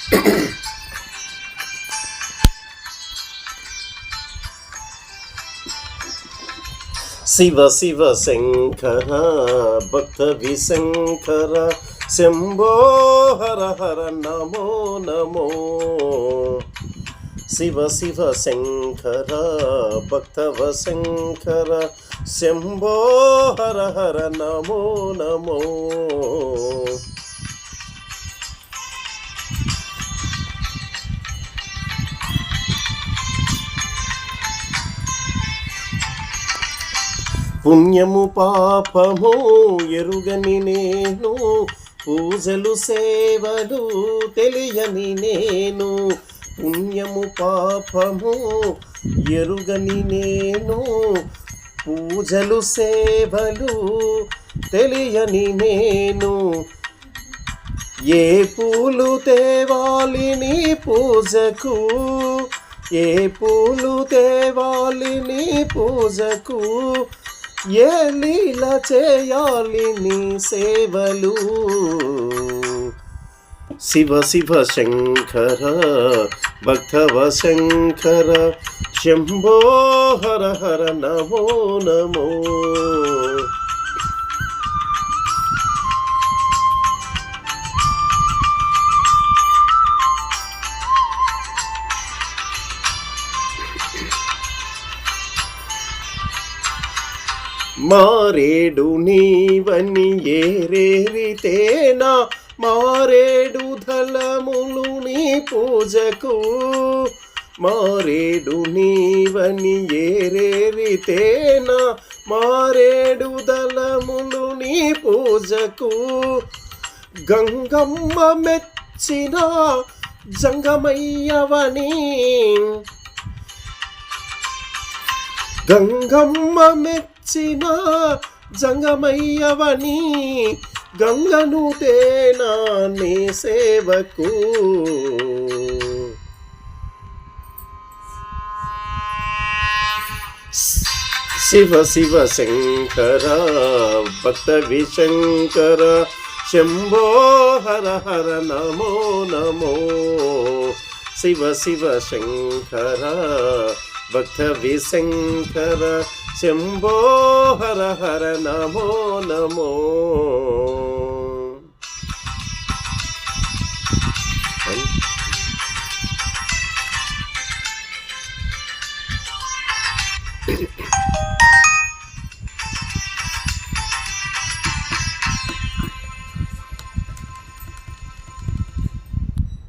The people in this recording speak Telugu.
శివ శివ శంకర భక్త విశంకర శంభో హర హర నమో నమో. శివ శివ శంకర భక్త వశంకర శంభో హర హర నమో నమో. పుణ్యము పాపము ఎరుగని నేను, పూజలు సేవలు తెలియని నేను. పుణ్యము పాపము ఎరుగని నేను, పూజలు సేవలు తెలియని నేను. ఏ పూలు తేవాలి నీ పూజకు, ఏ పూలు తేవాలి నీ పూజకు, ఏ లీల చేయాలి నీ సేవలు. శివ శివ శంకర భక్తవ శంకర శంభో హర హర నమో నమో. మారేడు నీవని ఏరేరితేనా, మారేడు ధలములు నీ పూజకు. మారేడు నీవని ఏరేరితేనా, మారేడు ధలములు నీ పూజకు. గంగమ్మ మెచ్చిన జంగమయ్యవని, గంగమ్మ మెచ్చిన జంగమయ్యవని, గంగను తేనా నీ సేవకు. శివ శివ శంకర భక్త విశంకర శంభో హర హర నమో నమో. శివ శివ శంకర భక్త విశంకర శంభో హర హర నమో నమో.